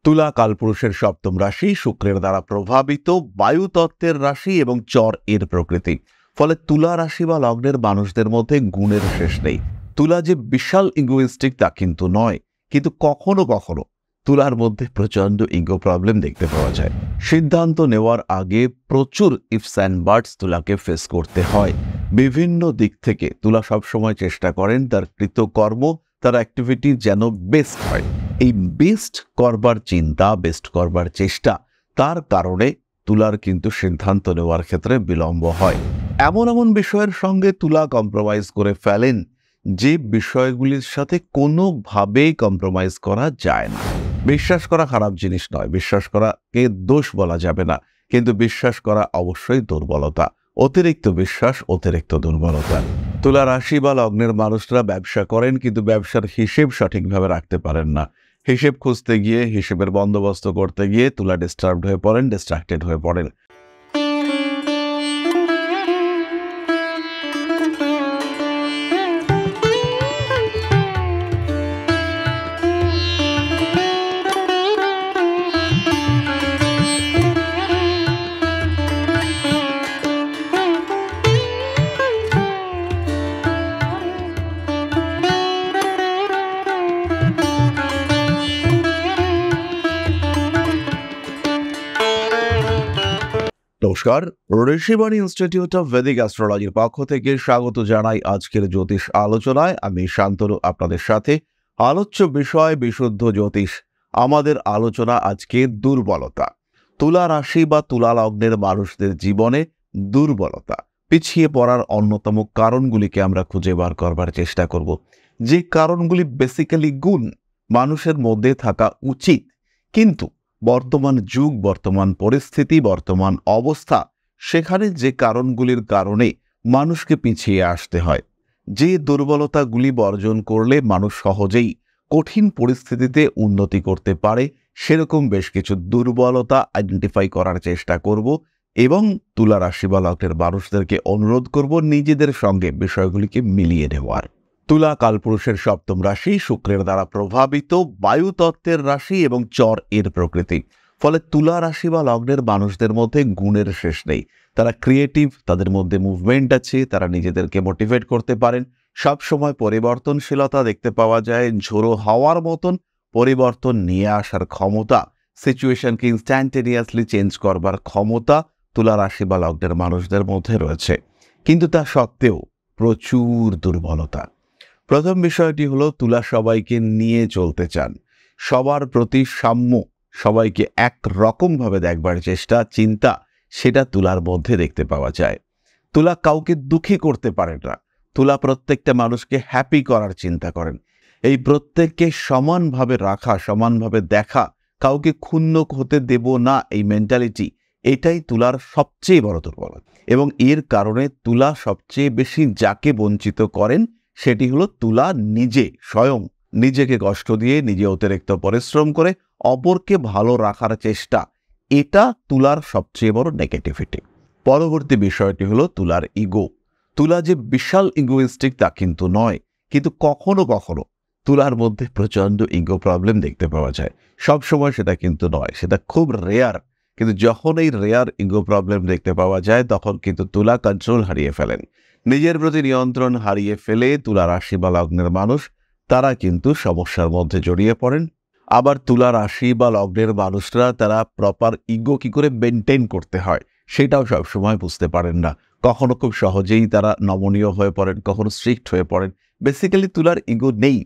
তুলা কালপুরুষের সপ্তম রাশি, শুক্রের দ্বারা প্রভাবিত, বায়ুতত্ত্বের রাশি এবং চর এর প্রকৃতি। ফলে তুলা রাশি বা লগ্নের মানুষদের মধ্যে গুণের শেষ নেই। তুলা যে বিশাল ইগোইস্টিক তা কিন্তু নয়, কিন্তু কখনো কখনো তুলার মধ্যে প্রচন্ড ইগো প্রবলেম দেখতে পাওয়া যায়। সিদ্ধান্ত নেওয়ার আগে প্রচুর ইফস অ্যান্ড বাটস তুলাকে ফেস করতে হয়। বিভিন্ন দিক থেকে তুলা সবসময় চেষ্টা করেন তার কৃতকর্ম, তার অ্যাক্টিভিটি যেন বেস্ট হয়। এই বেস্ট করবার চিন্তা, বেস্ট করবার চেষ্টা, তার কারণে তুলার কিন্তু সিদ্ধান্ত নেওয়ার ক্ষেত্রে বিলম্ব হয়। এমন এমন বিষয়ের সঙ্গে তুলা কম্প্রোমাইজ করে ফেলেন যে বিষয়গুলির সাথে কোনোভাবেই কম্প্রোমাইজ করা যায় না। বিশ্বাস করা খারাপ জিনিস নয়, বিশ্বাস করাকে দোষ বলা যাবে না, কিন্তু বিশ্বাস করা অবশ্যই দুর্বলতা। অতিরিক্ত বিশ্বাস অতিরিক্ত দুর্বলতা। তুলা রাশি বা লগ্নের মানুষরা ব্যবসা করেন, কিন্তু ব্যবসার হিসেব সঠিকভাবে রাখতে পারেন না। হিসেব খুঁজতে গিয়ে, হিসেবের বন্দোবস্ত করতে গিয়ে তুলা ডিস্টার্বড হয়ে পড়েন, ডিস্ট্রাক্টেড হয়ে পড়েন। নমস্কার, ঋষিবাণী ইনস্টিটিউট অফ ভেদিক অ্যাস্ট্রোলজির পক্ষ থেকে স্বাগত জানাই আজকের জ্যোতিষ আলোচনায়। আমি শান্তনু আপনাদের সাথে। আলোচ্য বিষয় বিশুদ্ধ জ্যোতিষ। আমাদের আলোচনা আজকে দুর্বলতা। তুলা রাশি বা তুলা লগ্নের মানুষদের জীবনে দুর্বলতা, পিছিয়ে পড়ার অন্যতম কারণগুলিকে আমরা খুঁজে বার করবার চেষ্টা করব। যে কারণগুলি বেসিক্যালি গুণ মানুষের মধ্যে থাকা উচিত, কিন্তু বর্তমান যুগ, বর্তমান পরিস্থিতি, বর্তমান অবস্থা, সেখানে যে কারণগুলির কারণে মানুষকে পিছিয়ে আসতে হয়। যে দুর্বলতাগুলি বর্জন করলে মানুষ সহজেই কঠিন পরিস্থিতিতে উন্নতি করতে পারে, সেরকম বেশ কিছু দুর্বলতা আইডেন্টিফাই করার চেষ্টা করব এবং তুলা রাশি বা লগ্নের মানুষদেরকে অনুরোধ করব নিজেদের সঙ্গে বিষয়গুলিকে মিলিয়ে নেওয়ার। তুলা কালপুরুষের সপ্তম রাশি, শুক্রের দ্বারা প্রভাবিত, বায়ুতত্ত্বের রাশি এবং চর এর প্রকৃতি। ফলে তুলা রাশি বা লগ্নের মানুষদের মধ্যে গুণের শেষ নেই। তারা ক্রিয়েটিভ, তাদের মধ্যে মুভমেন্ট আছে, তারা নিজেদেরকে মোটিভেট করতে পারেন। সবসময় পরিবর্তনশীলতা দেখতে পাওয়া যায়, ঝোড়ো হাওয়ার মতন পরিবর্তন নিয়ে আসার ক্ষমতা, সিচুয়েশনকে ইনস্ট্যান্টেনিয়াসলি চেঞ্জ করবার ক্ষমতা তুলা রাশি বা লগ্নের মানুষদের মধ্যে রয়েছে। কিন্তু তা সত্ত্বেও প্রচুর দুর্বলতা। প্রথম বিষয়টি হলো, তুলা সবাইকে নিয়ে চলতে চান। সবার প্রতি সাম্য, সবাইকে এক রকমভাবে দেখবার চেষ্টা, চিন্তা, সেটা তুলার মধ্যে দেখতে পাওয়া যায়। তুলা কাউকে দুঃখী করতে পারেন না। তুলা প্রত্যেকটা মানুষকে হ্যাপি করার চিন্তা করেন। এই প্রত্যেককে সমানভাবে রাখা, সমানভাবে দেখা, কাউকে ক্ষুণ্ণ হতে দেব না, এই মেন্টালিটি, এটাই তুলার সবচেয়ে বড় দুর্বলতা। এবং এর কারণে তুলা সবচেয়ে বেশি যাকে বঞ্চিত করেন, সেটি হলো তুলা নিজে, স্বয়ং নিজেকে কষ্ট দিয়ে, নিজে অতিরিক্ত পরিশ্রম করে অপরকে ভালো রাখার চেষ্টা, এটা তুলার সবচেয়ে বড় নেগেটিভিটি। পরবর্তী বিষয়টি হলো তুলার ইগো। তুলা যে বিশাল ইগোইস্টিক তা কিন্তু নয়, কিন্তু কখনো কখনো তুলার মধ্যে প্রচন্ড ইগো প্রবলেম দেখতে পাওয়া যায়। সব সময় সেটা কিন্তু নয়, সেটা খুব রেয়ার। কিন্তু যখন এই রেয়ার ইগো প্রবলেম দেখতে পাওয়া যায়, তখন কিন্তু তুলা কন্ট্রোল হারিয়ে ফেলেন। নিজের প্রতি নিয়ন্ত্রণ হারিয়ে ফেলে তুলা রাশি বা লগ্নের মানুষ, তারা কিন্তু সমস্যার মধ্যে জড়িয়ে পড়েন। আবার তুলা রাশি বা লগ্নের মানুষরা তারা প্রপার ইগো কি করে মেনটেন করতে হয়, সেটাও সবসময় বুঝতে পারেন না। কখনো খুব সহজেই তারা নমনীয় হয়ে পড়েন, কখনো স্ট্রিক্ট হয়ে পড়েন। বেসিক্যালি তুলার ইগো নেই,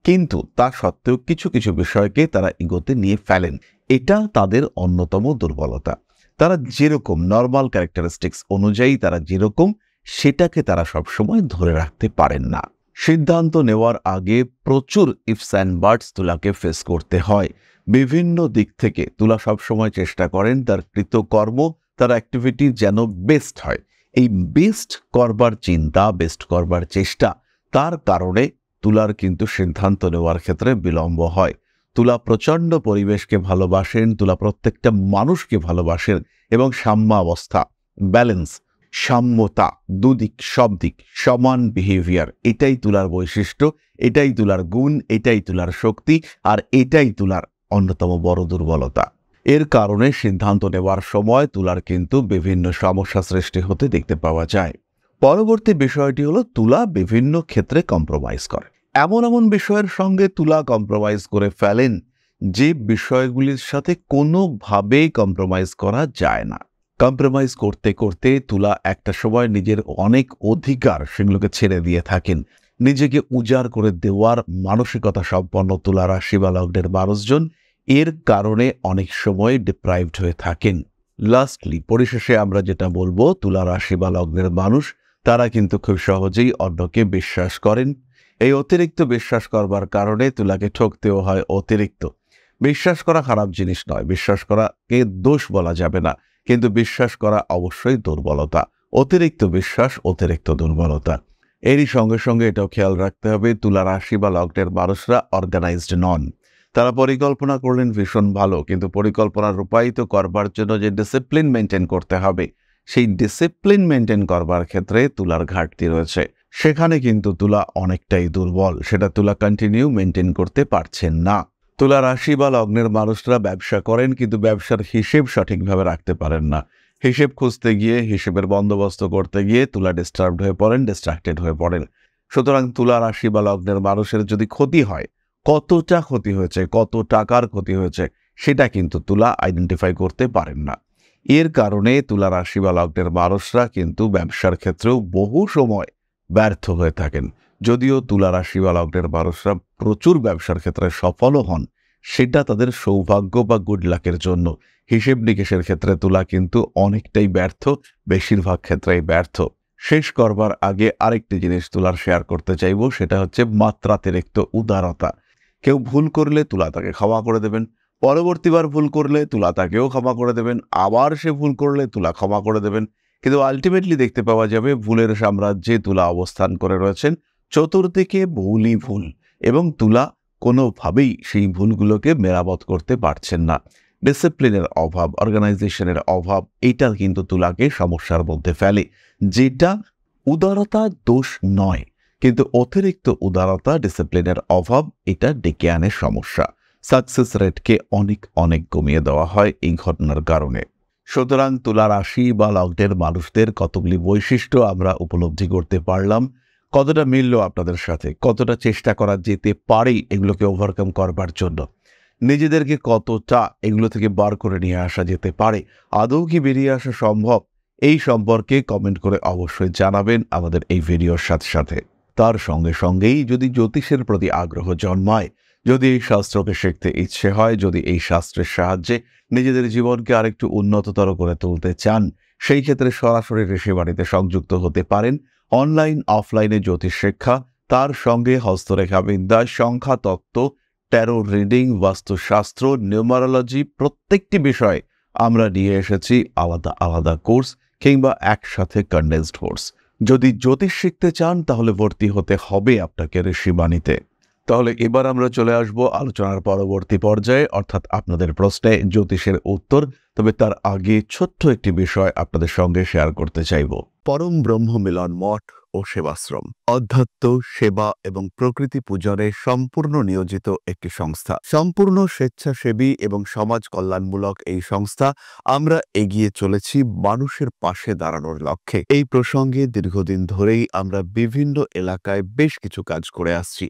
কিন্তু তা সত্ত্বেও কিছু কিছু বিষয়কে তারা ইগোতে নিয়ে ফেলেন। এটা তাদের অন্যতম দুর্বলতা। তারা যেরকম নর্মাল ক্যারেক্টারিস্টিক্স অনুযায়ী তারা যেরকম, সেটাকে তারা সবসময় ধরে রাখতে পারেন না। সিদ্ধান্ত নেওয়ার আগে প্রচুর ইফস অ্যান্ড বাটস তুলাকে ফেস করতে হয়। বিভিন্ন দিক থেকে তুলা সবসময় চেষ্টা করেন তার কৃতকর্ম, তার অ্যাক্টিভিটি যেন বেস্ট হয়। এই বেস্ট করবার চিন্তা, বেস্ট করবার চেষ্টা, তার কারণে তুলার কিন্তু সিদ্ধান্ত নেওয়ার ক্ষেত্রে বিলম্ব হয়। তুলা প্রচণ্ড পরিবেশকে ভালোবাসেন, তুলা প্রত্যেকটা মানুষকে ভালোবাসেন এবং সাম্যাবস্থা, ব্যালেন্স, সাম্যতা, দুদিক সব দিক সমান বিহেভিয়ার, এটাই তুলার বৈশিষ্ট্য, এটাই তুলার গুণ, এটাই তুলার শক্তি, আর এটাই তুলার অন্যতম বড় দুর্বলতা। এর কারণে সিদ্ধান্ত নেওয়ার সময় তুলার কিন্তু বিভিন্ন সমস্যা সৃষ্টি হতে দেখতে পাওয়া যায়। পরবর্তী বিষয়টি হলো তুলা বিভিন্ন ক্ষেত্রে কম্প্রোমাইজ করে। এমন এমন বিষয়ের সঙ্গে তুলা কম্প্রোমাইজ করে ফেলেন যে বিষয়গুলির সাথে কোনোভাবেই কম্প্রোমাইজ করা যায় না। কম্প্রোমাইজ করতে করতে তুলা একটা সময় নিজের অনেক অধিকার সেগুলোকে ছেড়ে দিয়ে থাকেন। নিজেকে উজাড় করে দেওয়ার মানসিকতা সম্পন্ন তুলা রাশি বা লগ্নের মানুষজন এর কারণে অনেক সময় ডিপ্রাইভড হয়ে থাকেন। লাস্টলি পরিশেষে আমরা যেটা বলবো, তুলা রাশি বা লগ্নের মানুষ তারা কিন্তু খুব সহজেই অন্যকে বিশ্বাস করেন। এই অতিরিক্ত বিশ্বাস করবার কারণে তুলাকে ঠকতেও হয় অতিরিক্ত। বিশ্বাস করা খারাপ জিনিস নয়, বিশ্বাস করাকে দোষ বলা যাবে না, কিন্তু বিশ্বাস করা অবশ্যই দুর্বলতা। অতিরিক্ত বিশ্বাস অতিরিক্ত দুর্বলতা। এরই সঙ্গে সঙ্গে এটাও খেয়াল রাখতে হবে, তুলা রাশি বা লগ্নের মানুষরা অর্গানাইজড নন। তারা পরিকল্পনা করলেন ভীষণ ভালো, কিন্তু পরিকল্পনা রূপায়িত করবার জন্য যে ডিসিপ্লিন মেনটেন করতে হবে, সেই ডিসিপ্লিন মেনটেন করবার ক্ষেত্রে তুলার ঘাটতি রয়েছে। সেখানে কিন্তু তুলা অনেকটাই দুর্বল, সেটা তুলা কন্টিনিউ মেনটেন করতে পারছেন না। তুলা রাশি বা লগ্নের মানুষরা ব্যবসা করেন, কিন্তু ব্যবসার হিসেব সঠিকভাবে রাখতে পারেন না। হিসেব খুঁজতে গিয়ে, হিসেবের বন্দোবস্ত করতে গিয়ে তুলা ডিস্টার্বড হয়ে পড়েন, ডিস্ট্রাক্টেড হয়ে পড়েন। সুতরাং তুলা রাশি বা লগ্নের মানুষের যদি ক্ষতি হয়, কতটা ক্ষতি হয়েছে, কত টাকার ক্ষতি হয়েছে, সেটা কিন্তু তুলা আইডেন্টিফাই করতে পারেন না। এর কারণে তুলা রাশি বা লগ্নের মানুষরা কিন্তু ব্যবসার ক্ষেত্রেও বহু সময় ব্যর্থ হয়ে থাকেন। যদিও তুলা রাশি বা লগ্নের মানুষরা প্রচুর ব্যবসার ক্ষেত্রে সফলও হন, সেটা তাদের সৌভাগ্য বা গুড লাকের জন্য। হিসেব নিকেশের ক্ষেত্রে তুলা কিন্তু অনেকটাই ব্যর্থ, বেশিরভাগ ক্ষেত্রেই ব্যর্থ। শেষ করবার আগে আরেকটি জিনিস তুলার শেয়ার করতে চাইব, সেটা হচ্ছে মাত্রাতিরিক্ত উদারতা। কেউ ভুল করলে তুলা তাকে ক্ষমা করে দেবেন, পরবর্তীবার ভুল করলে তুলা তাকেও ক্ষমা করে দেবেন, আবার সে ভুল করলে তুলা ক্ষমা করে দেবেন। কিন্তু আলটিমেটলি দেখতে পাওয়া যাবে ভুলের সাম্রাজ্যে তুলা অবস্থান করে রয়েছেন, চতুর্দিকে ভুলই ভুল, এবং তুলা কোনোভাবেই সেই ভুলগুলোকে মেরামত করতে পারছেন না। ডিসিপ্লিনের অভাব, অর্গানাইজেশনের অভাব, এটা কিন্তু তুলাকে সমস্যার মধ্যে ফেলে, যেটা উদারতা দোষ নয়, কিন্তু অতিরিক্ত উদারতা, ডিসিপ্লিনের অভাব, এটা ডেকে আনে সমস্যা। সাকসেস রেটকে অনেক অনেক কমিয়ে দেওয়া হয় এই ঘটনার কারণে। সুতরাং তুলা রাশি বা লগ্নের মানুষদের কতগুলি বৈশিষ্ট্য আমরা উপলব্ধি করতে পারলাম, কতটা মিলল আপনাদের সাথে, কতটা চেষ্টা করা যেতে পারে এগুলোকে ওভারকাম করবার জন্য, নিজেদেরকে কতটা এগুলো থেকে বার করে নিয়ে আসা যেতে পারে, আদৌ কি বেরিয়ে আসা সম্ভব, এই সম্পর্কে কমেন্ট করে অবশ্যই জানাবেন আমাদের এই ভিডিওর সাথে সাথে। তার সঙ্গে সঙ্গেই যদি জ্যোতিষের প্রতি আগ্রহ জন্মায়, যদি এই শাস্ত্রকে শিখতে ইচ্ছে হয়, যদি এই শাস্ত্রের সাহায্যে নিজেদের জীবনকে আরেকটু উন্নততর করে তুলতে চান, সেই ক্ষেত্রে সরাসরি ঋষিবাণীতে সংযুক্ত হতে পারেন। অনলাইন অফলাইনে জ্যোতিষ শিক্ষা, তার সঙ্গে হস্তরেখা বিদ্যা, সংখ্যা তত্ত্ব, ট্যারো রিডিং, বাস্তুশাস্ত্র, নিউমারোলজি, প্রত্যেকটি বিষয় আমরা নিয়ে এসেছি আলাদা আলাদা কোর্স কিংবা একসাথে কনডেন্সড কোর্স। যদি জ্যোতিষ শিখতে চান তাহলে ভর্তি হতে হবে আপনাকে ঋষিবাণীতে। তাহলে এবার আমরা চলে আসব আলোচনার পরবর্তী পর্যায়ে, অর্থাৎ আপনাদের প্রশ্নে জ্যোতিষের উত্তর। তবে তার আগে ছোট্ট একটি বিষয় আপনাদের সঙ্গে শেয়ার করতে চাইব। পরম ব্রহ্ম মিলন মঠ ও সেবাশ্রম অধ্যাত্ম, সেবা এবং প্রকৃতি পূজনে সম্পূর্ণ নিয়োজিত একটি সংস্থা। সম্পূর্ণ স্বেচ্ছাসেবী এবং সমাজ কল্যাণমূলক এই সংস্থা আমরা এগিয়ে চলেছি মানুষের পাশে দাঁড়ানোর লক্ষ্যে। এই প্রসঙ্গে দীর্ঘদিন ধরেই আমরা বিভিন্ন এলাকায় বেশ কিছু কাজ করে আসছি।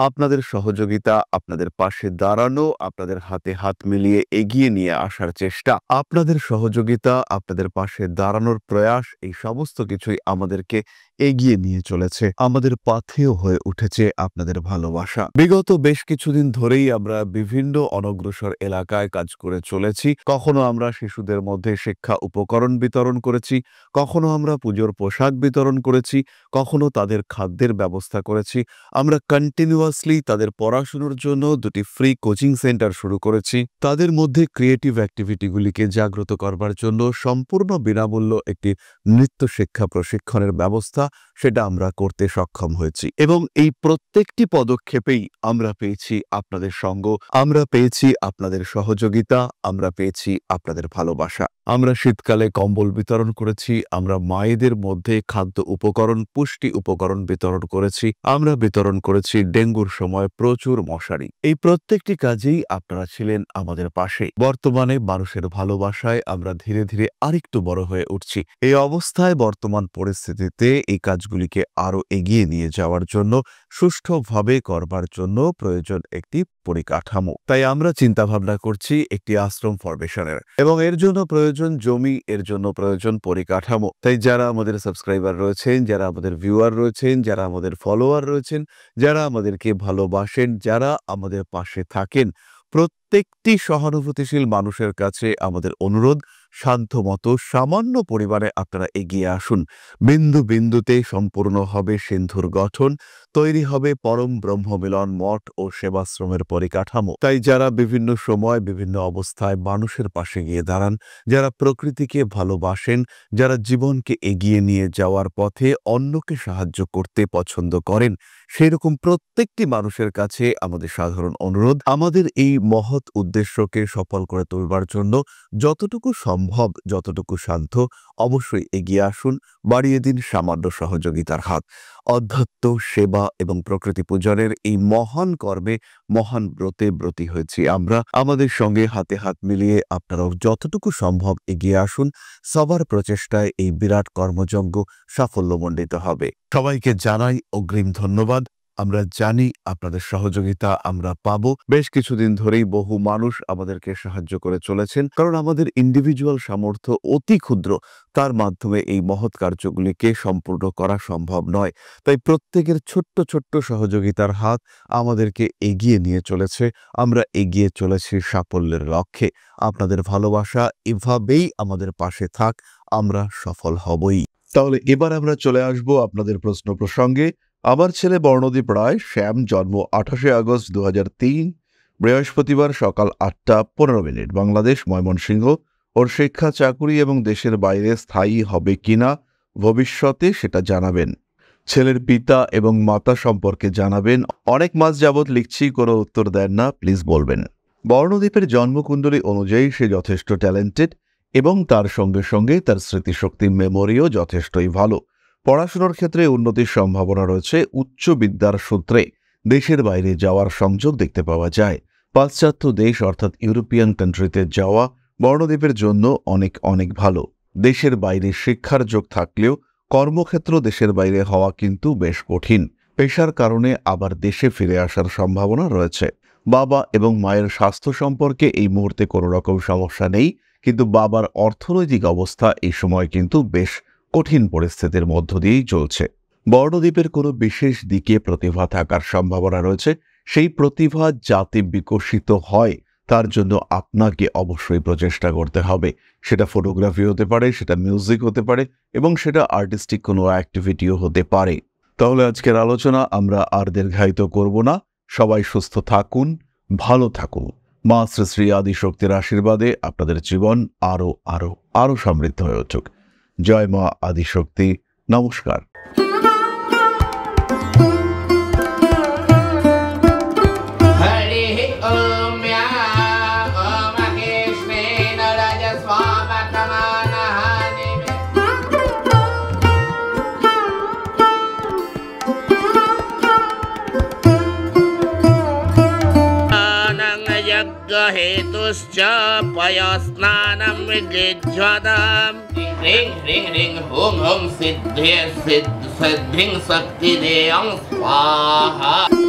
আপনাদের সহযোগিতা, আপনাদের পাশে দাঁড়ানো, আপনাদের হাতে হাত মিলিয়ে এগিয়ে নিয়ে আসার চেষ্টা, আপনাদের সহযোগিতা, আপনাদের পাশে দাঁড়ানোর প্রয়াস, এই সমস্ত কিছুই আমাদেরকে এগিয়ে নিয়ে চলেছে। আমাদের পাথেয় হয়ে উঠেছে আপনাদের ভালোবাসা। বিগত বেশ কিছুদিন ধরেই আমরা বিভিন্ন অনগ্রসর এলাকায় কাজ করে চলেছি। কখনো আমরা শিশুদের মধ্যে শিক্ষা উপকরণ বিতরণ করেছি, কখনো আমরা পুজোর পোশাক বিতরণ করেছি, কখনো তাদের খাদ্যের ব্যবস্থা করেছি। আমরা কন্টিনিউয়াসলি তাদের পড়াশোনার জন্য 2টি ফ্রি কোচিং সেন্টার শুরু করেছি। তাদের মধ্যে ক্রিয়েটিভ অ্যাক্টিভিটিগুলিকে জাগ্রত করবার জন্য সম্পূর্ণ বিনামূল্য একটি নৃত্য শিক্ষা প্রশিক্ষণের ব্যবস্থা, সেটা আমরা করতে সক্ষম হয়েছি। এবং এই প্রত্যেকটি পদক্ষেপেই আমরা পেয়েছি আপনাদের সঙ্গ, আমরা পেয়েছি আপনাদের সহযোগিতা, আমরা পেয়েছি আপনাদের ভালোবাসা। আমরা শীতকালে কম্বল বিতরণ করেছি, আমরা মায়েদের মধ্যে খাদ্য উপকরণ, পুষ্টি উপকরণ বিতরণ করেছি, আমরা বিতরণ করেছি ডেঙ্গুর সময় প্রচুর মশারি। এই প্রত্যেকটি কাজেই আপনারা ছিলেন আমাদের পাশে। বর্তমানে মানুষের ভালোবাসায় আমরা ধীরে ধীরে আরেকটু বড় হয়ে উঠছি। এই অবস্থায় বর্তমান পরিস্থিতিতে এই কাজগুলিকে আরো এগিয়ে নিয়ে যাওয়ার জন্য, সুষ্ঠুভাবে করবার জন্য প্রয়োজন একটি পরিকাঠামো। তাই আমরা চিন্তা ভাবনা করছি একটি আশ্রম ফরমেশনের, এবং এর জন্য প্রয়োজন জমি, এর জন্য প্রয়োজন পরিকাঠামো। তাই যারা আমাদের সাবস্ক্রাইবার রয়েছেন, যারা আমাদের ভিউয়ার রয়েছেন, যারা আমাদের ফলোয়ার রয়েছেন, যারা আমাদেরকে ভালোবাসেন, যারা আমাদের পাশে থাকেন, প্রত্যেকটি সহানুভূতিশীল মানুষের কাছে আমাদের অনুরোধ, সাধ্যমতো সামান্য পরিমাণে আপনারা এগিয়ে আসুন। বিন্দু বিন্দুতে সম্পূর্ণ হবে সিন্ধুর গঠন, তৈরি হবে পরম ব্রহ্মমিলন মঠ ও সেবাশ্রমের পরিকাঠামো। তাই যারা বিভিন্ন সময় বিভিন্ন অবস্থায় মানুষের পাশে গিয়ে দাঁড়ান, যারা প্রকৃতিকে ভালোবাসেন, যারা জীবনকে এগিয়ে নিয়ে যাওয়ার পথে অন্যকে সাহায্য করতে পছন্দ করেন, সেরকম প্রত্যেকটি মানুষের কাছে আমাদের সাধারণ অনুরোধ, আমাদের এই মহৎ উদ্দেশ্যকে সফল করে তুলবার জন্য যতটুকু সম্ভব, যতটুকু সাধ্য, অবশ্যই এগিয়ে আসুন, বাড়িয়ে দিন সামান্য সহযোগিতার হাত। অধ্যাত্ম, সেবা এবং প্রকৃতি পূজনের এই মহান কর্মে, মহান ব্রতে ব্রতী হয়েছি আমরা। আমাদের সঙ্গে হাতে হাত মিলিয়ে আপনারাও যতটুকু সম্ভব এগিয়ে আসুন। সবার প্রচেষ্টায় এই বিরাট কর্মযজ্ঞ সাফল্যমণ্ডিত হবে। সবাইকে জানাই অগ্রিম ধন্যবাদ। আমরা জানি আপনাদের সহযোগিতা আমরা পাবো। বেশ কিছুদিন ধরেই বহু মানুষ আমাদেরকে সাহায্য করে চলেছেন, কারণ আমাদের ইন্ডিভিজুয়াল সামর্থ্য অতি ক্ষুদ্র, তার মাধ্যমে এই মহৎ কার্যগুলিকে সম্পূর্ণ করা সম্ভব নয়। তাই প্রত্যেকের ছোট্ট ছোট্ট সহযোগিতার হাত আমাদেরকে এগিয়ে নিয়ে চলেছে। আমরা এগিয়ে চলেছি সাফল্যের লক্ষ্যে। আপনাদের ভালোবাসা এভাবেই আমাদের পাশে থাক, আমরা সফল হবই। তাহলে এবার আমরা চলে আসব আপনাদের প্রশ্ন প্রসঙ্গে। আমার ছেলে বর্ণদীপ রায়, শ্যাম, জন্ম 28 আগস্ট 2003, বৃহস্পতিবার সকাল 8:15, বাংলাদেশ, ময়মনসিংহ। ওর শিক্ষা, চাকুরি এবং দেশের বাইরে স্থায়ী হবে কিনা ভবিষ্যতে সেটা জানাবেন। ছেলের পিতা এবং মাতা সম্পর্কে জানাবেন। অনেক মাস যাবৎ লিখছি, কোনো উত্তর দেন না, প্লিজ বলবেন। বর্ণদীপের জন্মকুণ্ডলী অনুযায়ী সে যথেষ্ট ট্যালেন্টেড এবং তার সঙ্গে সঙ্গে তার স্মৃতিশক্তি, মেমোরিও যথেষ্টই ভালো। পড়াশোনার ক্ষেত্রে উন্নতির সম্ভাবনা রয়েছে। উচ্চ বিদ্যার সূত্রে দেশের বাইরে যাওয়ার সংযোগ দেখতে পাওয়া যায়। পাশ্চাত্য দেশ অর্থাৎ ইউরোপিয়ান কান্ট্রিতে যাওয়া বর্ণদীপের জন্য অনেক অনেক ভালো। দেশের বাইরে শিক্ষার যোগ থাকলেও কর্মক্ষেত্র দেশের বাইরে হওয়া কিন্তু বেশ কঠিন। পেশার কারণে আবার দেশে ফিরে আসার সম্ভাবনা রয়েছে। বাবা এবং মায়ের স্বাস্থ্য সম্পর্কে এই মুহূর্তে কোনো রকম সমস্যা নেই, কিন্তু বাবার অর্থনৈতিক অবস্থা এই সময় কিন্তু বেশ কঠিন পরিস্থিতির মধ্য দিয়েই চলছে। বর্ণদীপের কোনো বিশেষ দিকে প্রতিভা থাকার সম্ভাবনা রয়েছে। সেই প্রতিভা যাতে বিকশিত হয় তার জন্য আপনাকে অবশ্যই প্রচেষ্টা করতে হবে। সেটা ফটোগ্রাফি হতে পারে, সেটা মিউজিক হতে পারে, এবং সেটা আর্টিস্টিক কোনো অ্যাক্টিভিটিও হতে পারে। তাহলে আজকের আলোচনা আমরা আর দীর্ঘায়িত করব না। সবাই সুস্থ থাকুন, ভালো থাকুন। মা শ্রী শ্রী আদিশক্তির আশীর্বাদে আপনাদের জীবন আরো আরো আরো সমৃদ্ধ হয়ে উঠুক। জয় মা আদিশক্তি। নমস্কার। हेतुश्च पयस्नानं विजिह्वताम् ह्रीं ह्रीं ह्रीं हुं हुं सिद्धिं शक्तिदेयं स्वाहा।